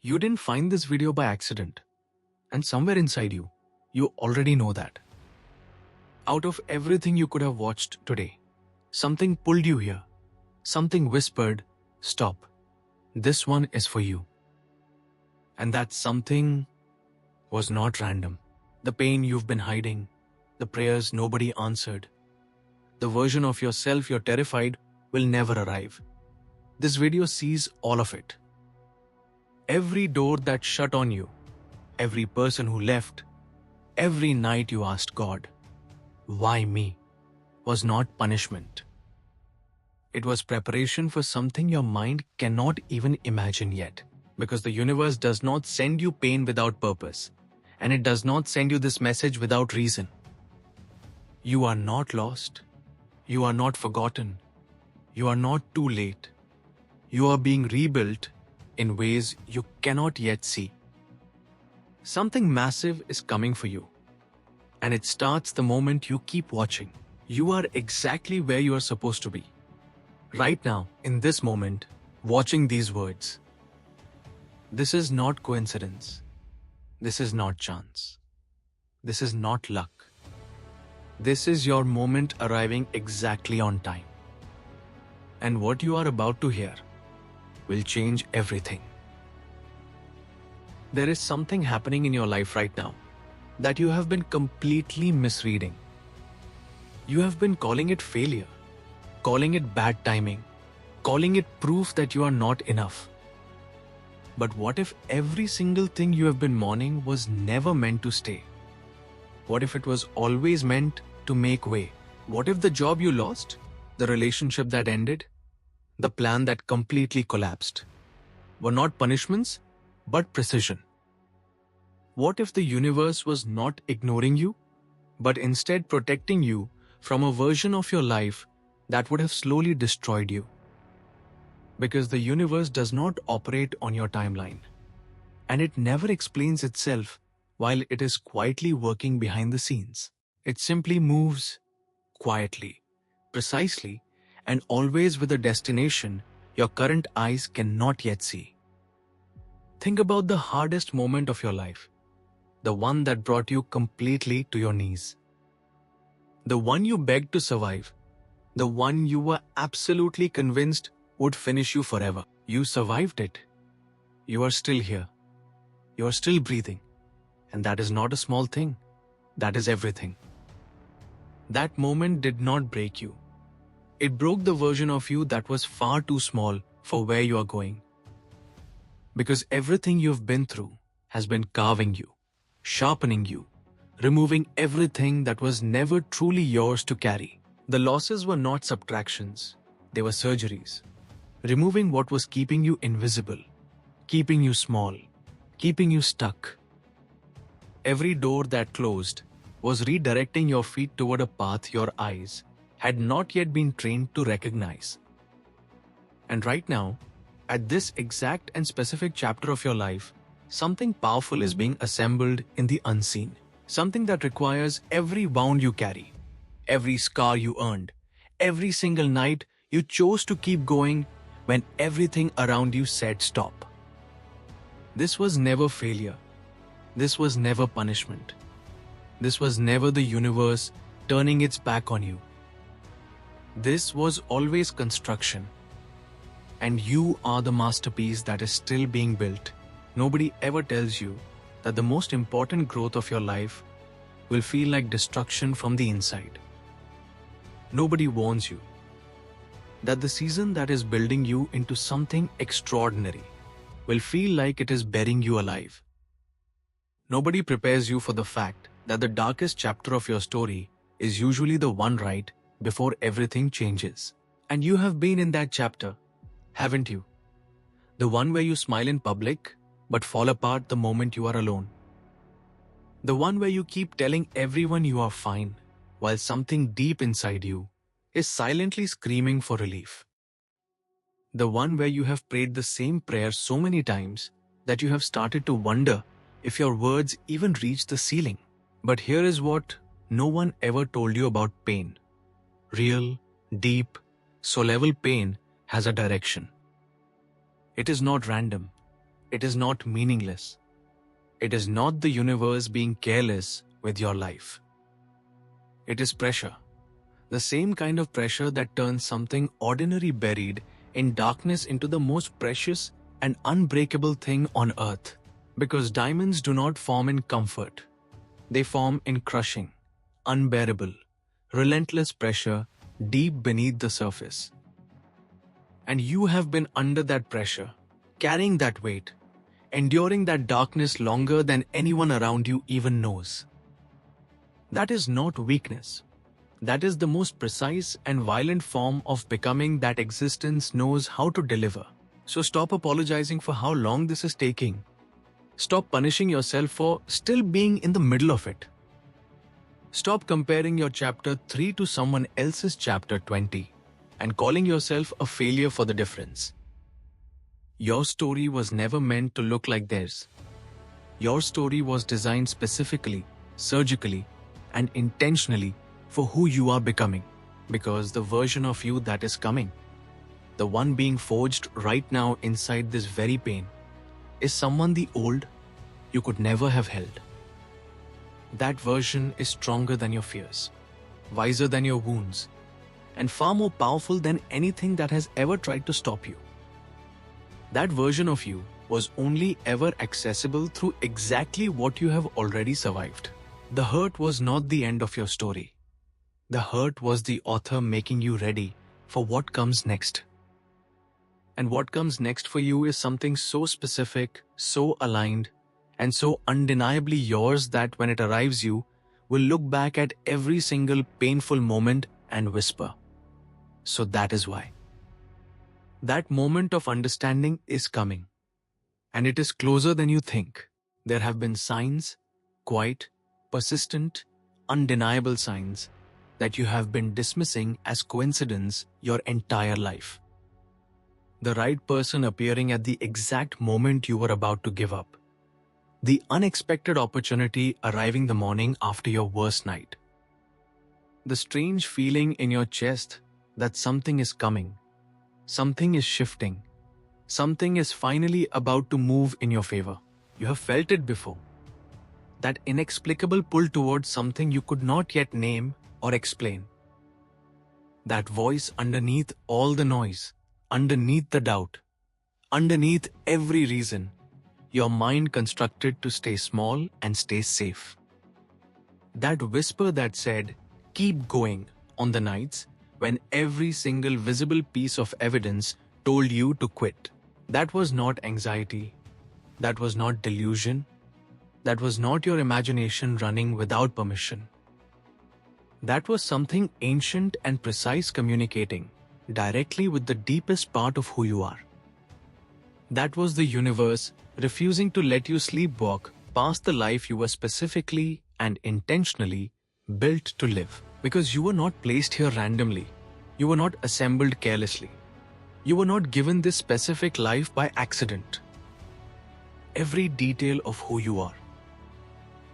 You didn't find this video by accident, and somewhere inside you, you already know that. Out of everything you could have watched today, something pulled you here. Something whispered, "Stop. This one is for you." And that something was not random. The pain you've been hiding, the prayers nobody answered, the version of yourself you're terrified will never arrive. This video sees all of it. Every door that shut on you, every person who left, every night you asked God, "Why me?" was not punishment. It was preparation for something your mind cannot even imagine yet. Because the universe does not send you pain without purpose, and it does not send you this message without reason. You are not lost. You are not forgotten. You are not too late. You are being rebuilt in ways you cannot yet see. Something massive is coming for you, and it starts the moment you keep watching. You are exactly where you are supposed to be. Right now, in this moment, watching these words. This is not coincidence. This is not chance. This is not luck. This is your moment arriving exactly on time. And what you are about to hear will change everything. There is something happening in your life right now that you have been completely misreading. You have been calling it failure, calling it bad timing, calling it proof that you are not enough. But what if every single thing you have been mourning was never meant to stay? What if it was always meant to make way? What if the job you lost, the relationship that ended, the plan that completely collapsed, were not punishments, but precision? What if the universe was not ignoring you, but instead protecting you from a version of your life that would have slowly destroyed you? Because the universe does not operate on your timeline, and it never explains itself while it is quietly working behind the scenes. It simply moves quietly, precisely, and always with a destination your current eyes cannot yet see. Think about the hardest moment of your life, the one that brought you completely to your knees, the one you begged to survive, the one you were absolutely convinced would finish you forever. You survived it. You are still here. You are still breathing. And that is not a small thing. That is everything. That moment did not break you. It broke the version of you that was far too small for where you are going. Because everything you've been through has been carving you, sharpening you, removing everything that was never truly yours to carry. The losses were not subtractions. They were surgeries. Removing what was keeping you invisible, keeping you small, keeping you stuck. Every door that closed was redirecting your feet toward a path your eyes had not yet been trained to recognize. And right now, at this exact and specific chapter of your life, something powerful is being assembled in the unseen. Something that requires every wound you carry, every scar you earned, every single night you chose to keep going when everything around you said stop. This was never failure. This was never punishment. This was never the universe turning its back on you. This was always construction. And you are the masterpiece that is still being built. Nobody ever tells you that the most important growth of your life will feel like destruction from the inside. Nobody warns you that the season that is building you into something extraordinary will feel like it is burying you alive. Nobody prepares you for the fact that the darkest chapter of your story is usually the one right before everything changes. And you have been in that chapter, haven't you? The one where you smile in public but fall apart the moment you are alone. The one where you keep telling everyone you are fine while something deep inside you is silently screaming for relief. The one where you have prayed the same prayer so many times that you have started to wonder if your words even reach the ceiling. But here is what no one ever told you about pain. Real, deep, soul-level pain has a direction. It is not random. It is not meaningless. It is not the universe being careless with your life. It is pressure. The same kind of pressure that turns something ordinary buried in darkness into the most precious and unbreakable thing on earth. Because diamonds do not form in comfort. They form in crushing, unbearable, relentless pressure deep beneath the surface. And you have been under that pressure, carrying that weight, enduring that darkness longer than anyone around you even knows. That is not weakness. That is the most precise and violent form of becoming that existence knows how to deliver. So stop apologizing for how long this is taking. Stop punishing yourself for still being in the middle of it. Stop comparing your chapter 3 to someone else's chapter 20 and calling yourself a failure for the difference. Your story was never meant to look like theirs. Your story was designed specifically, surgically, and intentionally for who you are becoming. Because the version of you that is coming, the one being forged right now inside this very pain, is someone the old you could never have held. That version is stronger than your fears, wiser than your wounds, and far more powerful than anything that has ever tried to stop you. That version of you was only ever accessible through exactly what you have already survived. The hurt was not the end of your story. The hurt was the author making you ready for what comes next. And what comes next for you is something so specific, so aligned, and so undeniably yours that when it arrives you will look back at every single painful moment and whisper, "So that is why." That moment of understanding is coming. And it is closer than you think. There have been signs, quiet, persistent, undeniable signs that you have been dismissing as coincidence your entire life. The right person appearing at the exact moment you were about to give up. The unexpected opportunity arriving the morning after your worst night. The strange feeling in your chest that something is coming, something is shifting, something is finally about to move in your favor. You have felt it before. That inexplicable pull towards something you could not yet name or explain. That voice underneath all the noise, underneath the doubt, underneath every reason your mind constructed to stay small and stay safe. That whisper that said, "Keep going," on the nights when every single visible piece of evidence told you to quit. That was not anxiety. That was not delusion. That was not your imagination running without permission. That was something ancient and precise communicating directly with the deepest part of who you are. That was the universe refusing to let you sleepwalk past the life you were specifically and intentionally built to live. Because you were not placed here randomly. You were not assembled carelessly. You were not given this specific life by accident. Every detail of who you are,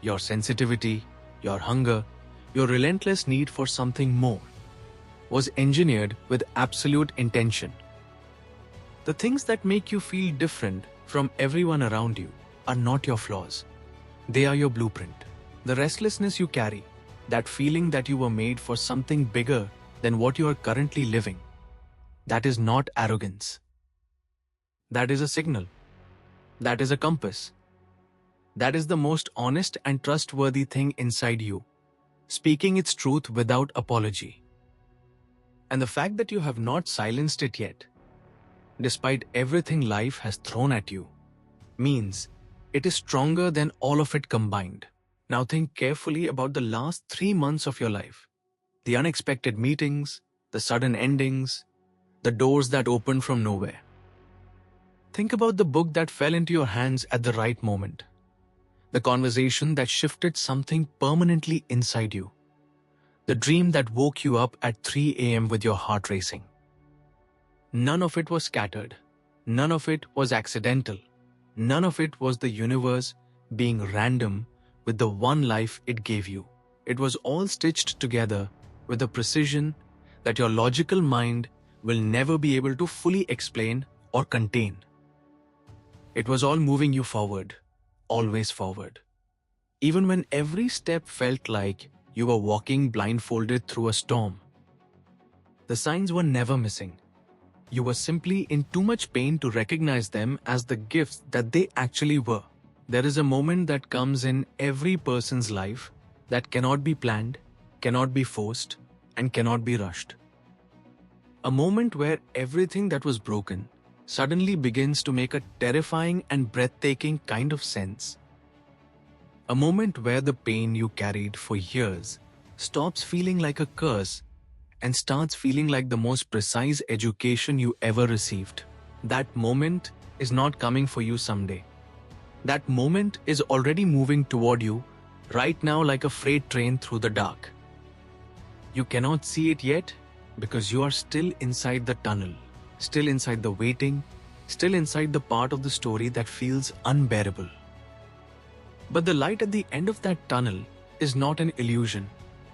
your sensitivity, your hunger, your relentless need for something more, was engineered with absolute intention. The things that make you feel different from everyone around you are not your flaws. They are your blueprint. The restlessness you carry, that feeling that you were made for something bigger than what you are currently living, that is not arrogance. That is a signal. That is a compass. That is the most honest and trustworthy thing inside you, speaking its truth without apology. And the fact that you have not silenced it yet, despite everything life has thrown at you, means it is stronger than all of it combined. Now think carefully about the last 3 months of your life. The unexpected meetings, the sudden endings, the doors that opened from nowhere. Think about the book that fell into your hands at the right moment. The conversation that shifted something permanently inside you. The dream that woke you up at 3 a.m. with your heart racing. None of it was scattered. None of it was accidental. None of it was the universe being random with the one life it gave you. It was all stitched together with a precision that your logical mind will never be able to fully explain or contain. It was all moving you forward, always forward. Even when every step felt like you were walking blindfolded through a storm. The signs were never missing. You were simply in too much pain to recognize them as the gifts that they actually were. There is a moment that comes in every person's life that cannot be planned, cannot be forced, and cannot be rushed. A moment where everything that was broken suddenly begins to make a terrifying and breathtaking kind of sense. A moment where the pain you carried for years stops feeling like a curse and starts feeling like the most precise education you ever received. That moment is not coming for you someday. That moment is already moving toward you right now like a freight train through the dark. You cannot see it yet because you are still inside the tunnel, still inside the waiting, still inside the part of the story that feels unbearable. But the light at the end of that tunnel is not an illusion.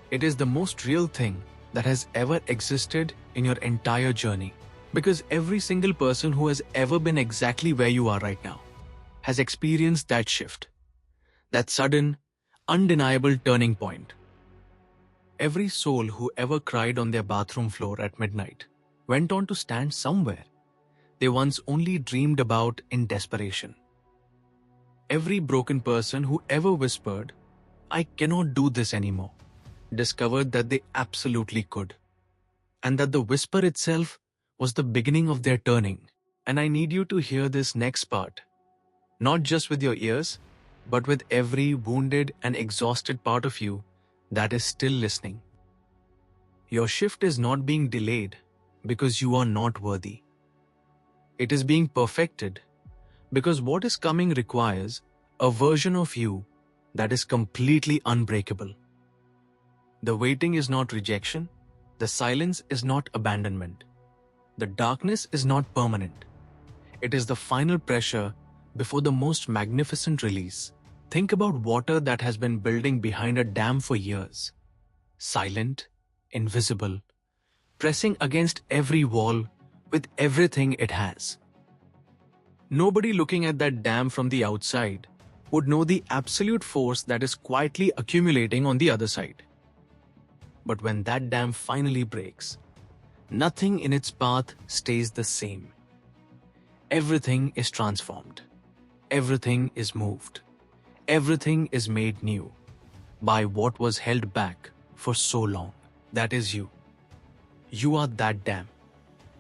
It is the most real thing that has ever existed in your entire journey. Because every single person who has ever been exactly where you are right now has experienced that shift, that sudden, undeniable turning point. Every soul who ever cried on their bathroom floor at midnight went on to stand somewhere they once only dreamed about in desperation. Every broken person who ever whispered, "I cannot do this anymore," discovered that they absolutely could. And that the whisper itself was the beginning of their turning. And I need you to hear this next part, not just with your ears, but with every wounded and exhausted part of you that is still listening. Your shift is not being delayed because you are not worthy. It is being perfected because what is coming requires a version of you that is completely unbreakable. The waiting is not rejection. The silence is not abandonment. The darkness is not permanent. It is the final pressure before the most magnificent release. Think about water that has been building behind a dam for years. Silent, invisible, pressing against every wall with everything it has. Nobody looking at that dam from the outside would know the absolute force that is quietly accumulating on the other side. But when that dam finally breaks, nothing in its path stays the same. Everything is transformed. Everything is moved. Everything is made new by what was held back for so long. That is you. You are that dam.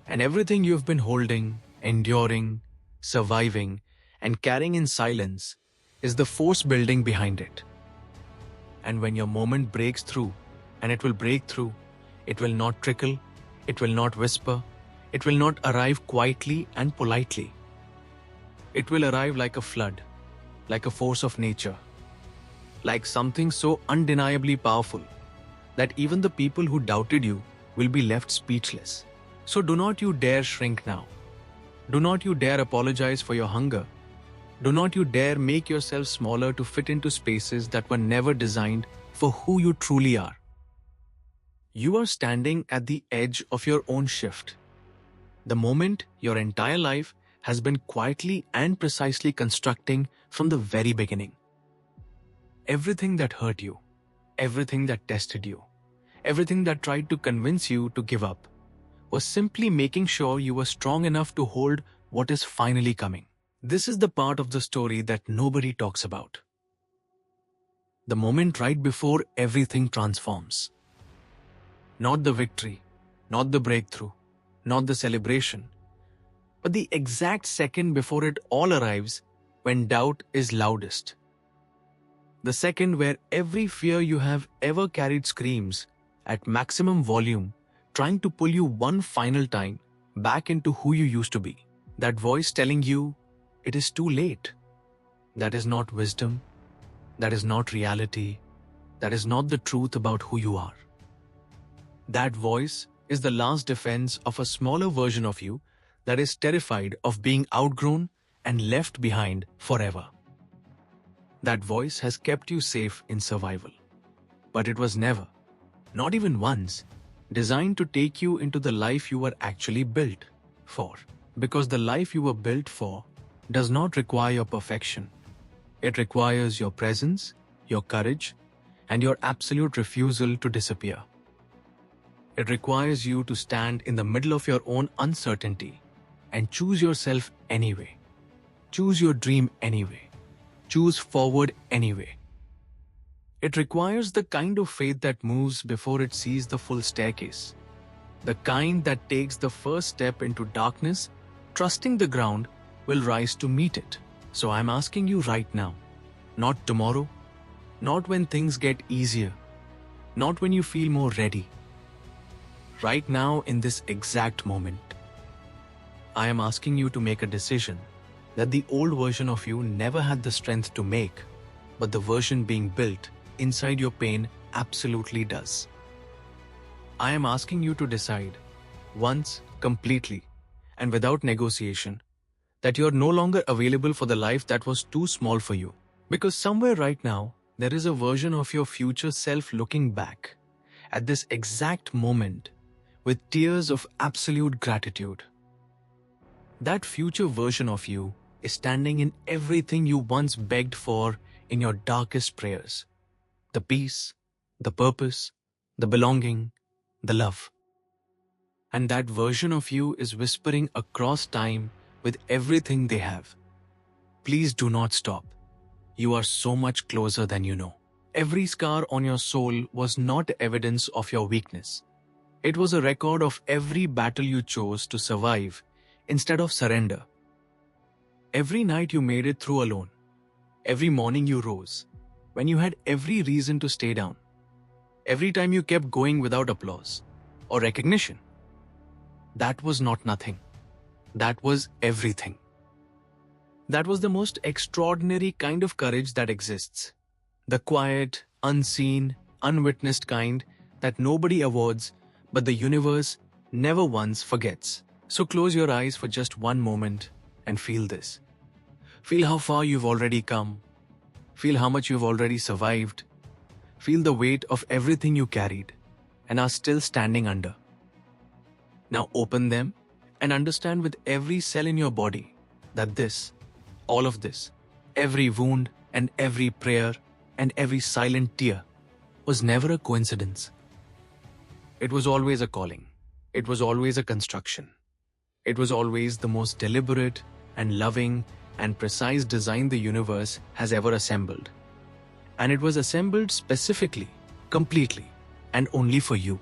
And everything you've been holding, enduring, surviving, and carrying in silence is the force building behind it. And when your moment breaks through, and it will break through, it will not trickle, it will not whisper, it will not arrive quietly and politely. It will arrive like a flood, like a force of nature, like something so undeniably powerful that even the people who doubted you will be left speechless. So do not you dare shrink now. Do not you dare apologize for your hunger. Do not you dare make yourself smaller to fit into spaces that were never designed for who you truly are. You are standing at the edge of your own shift. The moment your entire life has been quietly and precisely constructing from the very beginning. Everything that hurt you, everything that tested you, everything that tried to convince you to give up, was simply making sure you were strong enough to hold what is finally coming. This is the part of the story that nobody talks about. The moment right before everything transforms. Not the victory, not the breakthrough, not the celebration, but the exact second before it all arrives when doubt is loudest. The second where every fear you have ever carried screams at maximum volume, trying to pull you one final time back into who you used to be. That voice telling you it is too late. That is not wisdom. That is not reality. That is not the truth about who you are. That voice is the last defense of a smaller version of you that is terrified of being outgrown and left behind forever. That voice has kept you safe in survival. But it was never, not even once, designed to take you into the life you were actually built for. Because the life you were built for does not require your perfection. It requires your presence, your courage, and your absolute refusal to disappear. It requires you to stand in the middle of your own uncertainty and choose yourself anyway. Choose your dream anyway. Choose forward anyway. It requires the kind of faith that moves before it sees the full staircase. The kind that takes the first step into darkness, trusting the ground will rise to meet it. So I'm asking you right now, not tomorrow, not when things get easier, not when you feel more ready. Right now, in this exact moment, I am asking you to make a decision that the old version of you never had the strength to make, but the version being built inside your pain absolutely does. I am asking you to decide, once, completely, and without negotiation, that you are no longer available for the life that was too small for you. Because somewhere right now, there is a version of your future self looking back at this exact moment with tears of absolute gratitude. That future version of you is standing in everything you once begged for in your darkest prayers. The peace, the purpose, the belonging, the love. And that version of you is whispering across time with everything they have. Please do not stop. You are so much closer than you know. Every scar on your soul was not evidence of your weakness. It was a record of every battle you chose to survive instead of surrender. Every night you made it through alone. Every morning you rose, when you had every reason to stay down. Every time you kept going without applause or recognition. That was not nothing. That was everything. That was the most extraordinary kind of courage that exists. The quiet, unseen, unwitnessed kind that nobody awards, but the universe never once forgets. So close your eyes for just one moment and feel this. Feel how far you've already come. Feel how much you've already survived. Feel the weight of everything you carried and are still standing under. Now open them and understand with every cell in your body that this, all of this, every wound and every prayer and every silent tear was never a coincidence. It was always a calling. It was always a construction. It was always the most deliberate and loving and precise design the universe has ever assembled. And it was assembled specifically, completely, and only for you.